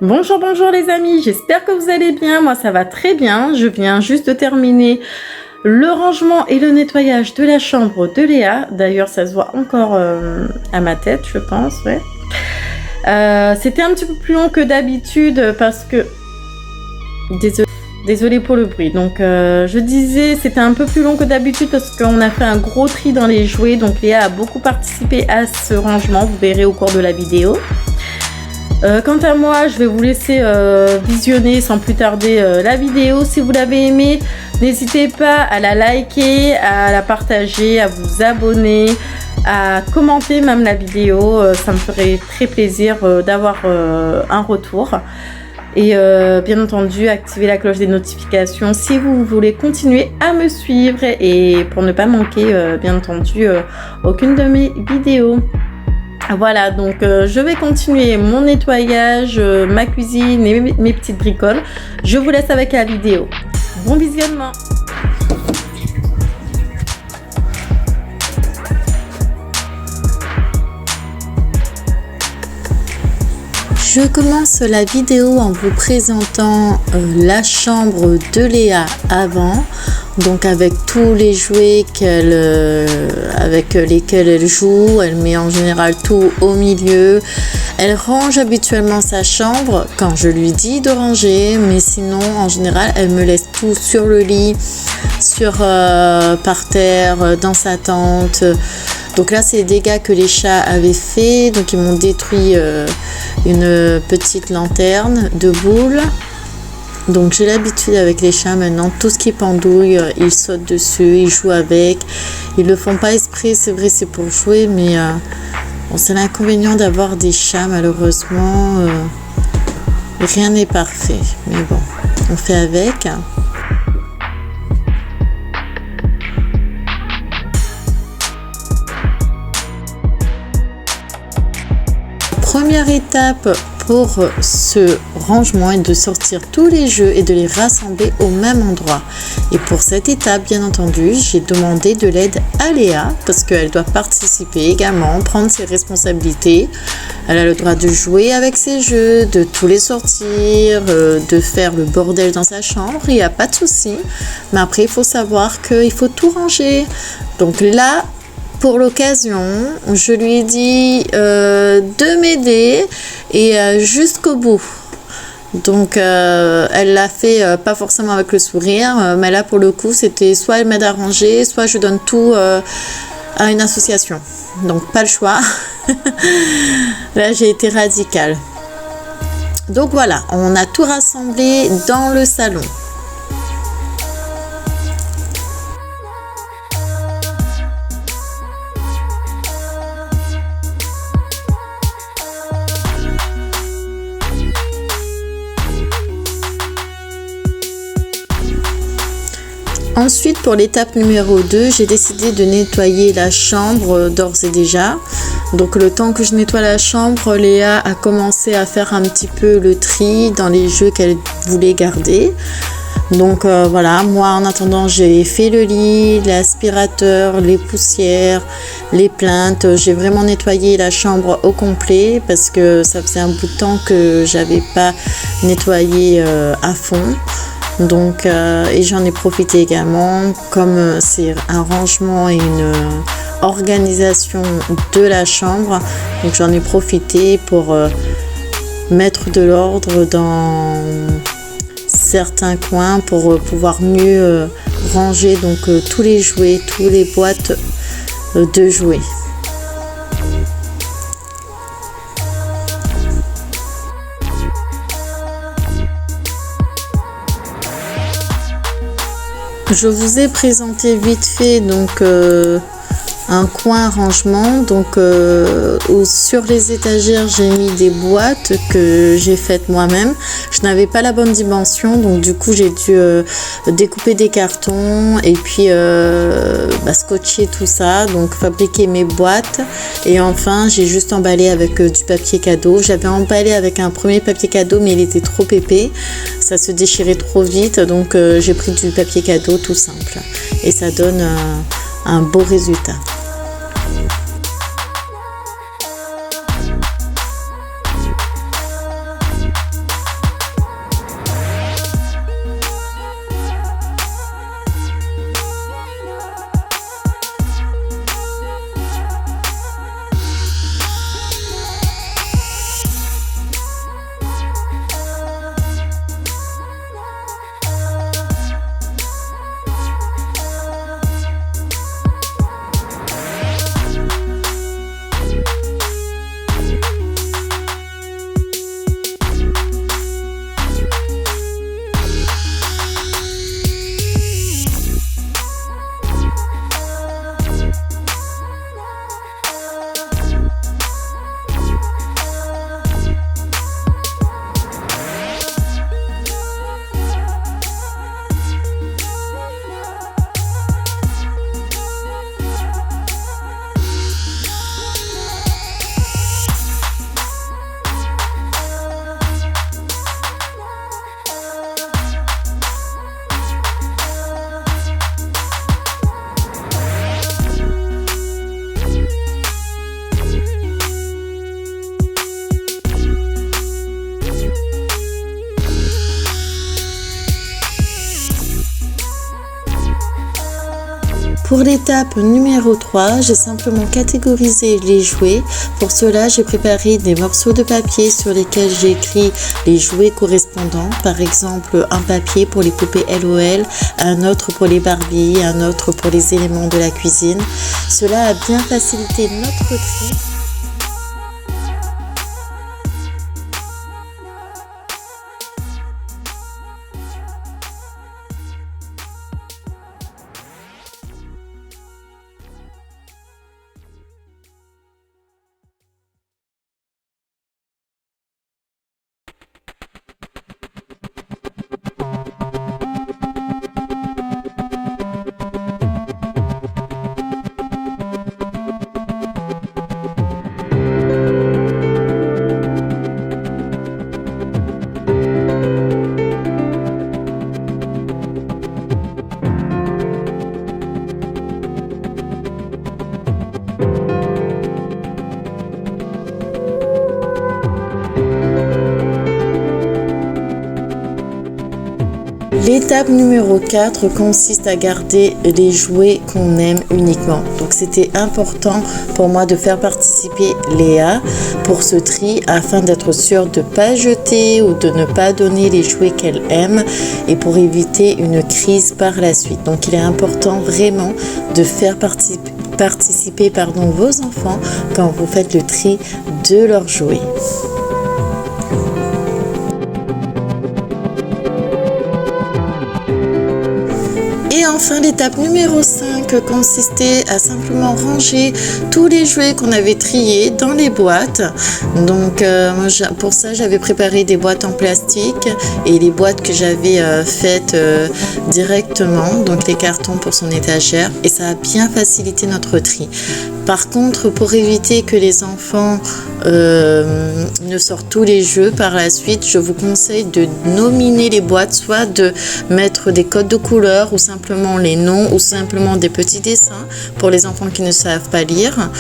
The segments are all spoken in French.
Bonjour, bonjour les amis, j'espère que vous allez bien, moi ça va très bien, je viens juste de terminer le rangement et le nettoyage de la chambre de Léa, d'ailleurs ça se voit encore à ma tête je pense, ouais. C'était un petit peu plus long que d'habitude parce que, désolée pour le bruit, donc je disais c'était un peu plus long que d'habitude parce qu'on a fait un gros tri dans les jouets, donc Léa a beaucoup participé à ce rangement, vous verrez au cours de la vidéo. Quant à moi, je vais vous laisser visionner sans plus tarder la vidéo. Si vous l'avez aimée, n'hésitez pas à la liker, à la partager, à vous abonner, à commenter même la vidéo. Ça me ferait très plaisir d'avoir un retour. Et bien entendu, activez la cloche des notifications si vous voulez continuer à me suivre et pour ne pas manquer, bien entendu, aucune de mes vidéos. Voilà, donc je vais continuer mon nettoyage, ma cuisine et mes petites bricoles. Je vous laisse avec la vidéo. Bon visionnement! Je commence la vidéo en vous présentant la chambre de Léa avant. Donc avec tous les jouets avec lesquels elle joue, elle met en général tout au milieu. Elle range habituellement sa chambre quand je lui dis de ranger, mais sinon en général elle me laisse tout sur le lit, par terre, dans sa tente. Donc là c'est des dégâts que les chats avaient fait, donc ils m'ont détruit une petite lanterne de boule. Donc j'ai l'habitude avec les chats maintenant, tout ce qui pendouille, ils sautent dessus, ils jouent avec. Ils le font pas exprès, c'est vrai, c'est pour jouer, mais bon, c'est l'inconvénient d'avoir des chats malheureusement. Rien n'est parfait, mais bon, on fait avec. Première étape pour ce rangement est de sortir tous les jeux et de les rassembler au même endroit. Et pour cette étape, bien entendu, j'ai demandé de l'aide à Léa parce qu'elle doit participer également, prendre ses responsabilités. Elle a le droit de jouer avec ses jeux, de tous les sortir, de faire le bordel dans sa chambre, il n'y a pas de souci. Mais après, il faut savoir qu'il faut tout ranger. Donc là, pour l'occasion, je lui ai dit de m'aider et jusqu'au bout. Donc elle l'a fait pas forcément avec le sourire, mais là pour le coup c'était soit elle m'aide à ranger, soit je donne tout à une association. Donc pas le choix. Là j'ai été radicale. Donc voilà, on a tout rassemblé dans le salon. Ensuite, pour l'étape numéro 2, j'ai décidé de nettoyer la chambre d'ores et déjà. Donc le temps que je nettoie la chambre, Léa a commencé à faire un petit peu le tri dans les jeux qu'elle voulait garder. Donc voilà, moi en attendant j'ai fait le lit, l'aspirateur, les poussières, les plinthes. J'ai vraiment nettoyé la chambre au complet parce que ça faisait un bout de temps que j'avais pas nettoyé à fond. Donc et j'en ai profité également, comme c'est un rangement et une organisation de la chambre, donc j'en ai profité pour mettre de l'ordre dans certains coins pour pouvoir mieux ranger donc tous les jouets, toutes les boîtes de jouets. Je vous ai présenté vite fait donc un coin rangement, donc où sur les étagères j'ai mis des boîtes que j'ai faites moi-même. Je n'avais pas la bonne dimension, donc du coup j'ai dû découper des cartons et puis scotcher tout ça, donc fabriquer mes boîtes. Et enfin j'ai juste emballé avec du papier cadeau. J'avais emballé avec un premier papier cadeau, mais il était trop épais, ça se déchirait trop vite, donc j'ai pris du papier cadeau tout simple et ça donne un beau résultat. Pour l'étape numéro 3, j'ai simplement catégorisé les jouets. Pour cela, j'ai préparé des morceaux de papier sur lesquels j'ai écrit les jouets correspondants. Par exemple, un papier pour les poupées LOL, un autre pour les Barbie, un autre pour les éléments de la cuisine. Cela a bien facilité notre tri. L'étape numéro 4 consiste à garder les jouets qu'on aime uniquement. Donc c'était important pour moi de faire participer Léa pour ce tri afin d'être sûre de ne pas jeter ou de ne pas donner les jouets qu'elle aime et pour éviter une crise par la suite. Donc il est important vraiment de faire participer vos enfants quand vous faites le tri de leurs jouets. Et enfin, l'étape numéro 5 consistait à simplement ranger tous les jouets qu'on avait triés dans les boîtes. Donc pour ça, j'avais préparé des boîtes en plastique et les boîtes que j'avais faites directement, donc les cartons pour son étagère, et ça a bien facilité notre tri. Par contre, pour éviter que les enfants ne sortent tous les jeux par la suite, je vous conseille de nominer les boîtes, soit de mettre des codes de couleurs ou simplement les noms ou simplement des petits dessins pour les enfants qui ne savent pas lire.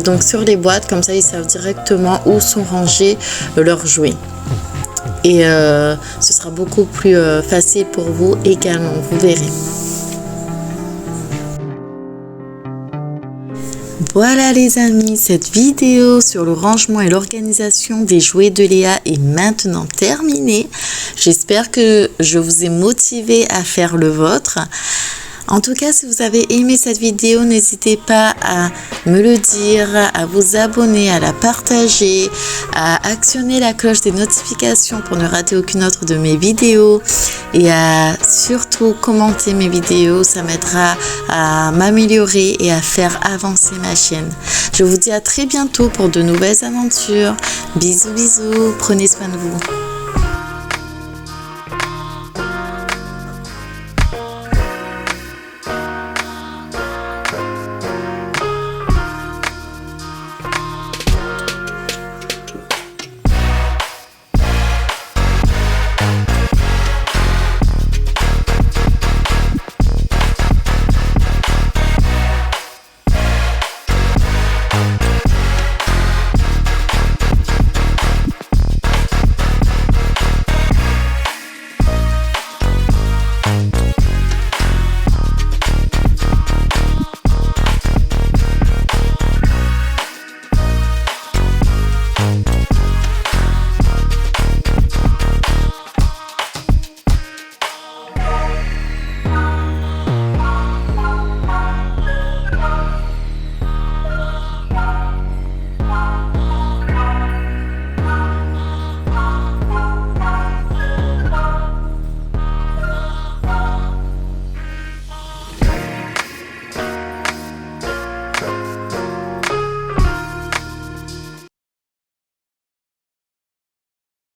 Donc sur les boîtes, comme ça ils savent directement où sont rangés leurs jouets. Et ce sera beaucoup plus facile pour vous également, vous verrez. Voilà les amis, cette vidéo sur le rangement et l'organisation des jouets de Léa est maintenant terminée. J'espère que je vous ai motivé à faire le vôtre. En tout cas, si vous avez aimé cette vidéo, n'hésitez pas à me le dire, à vous abonner, à la partager, à actionner la cloche des notifications pour ne rater aucune autre de mes vidéos et à surtout commenter mes vidéos. Ça m'aidera à m'améliorer et à faire avancer ma chaîne. Je vous dis à très bientôt pour de nouvelles aventures. Bisous, bisous, prenez soin de vous.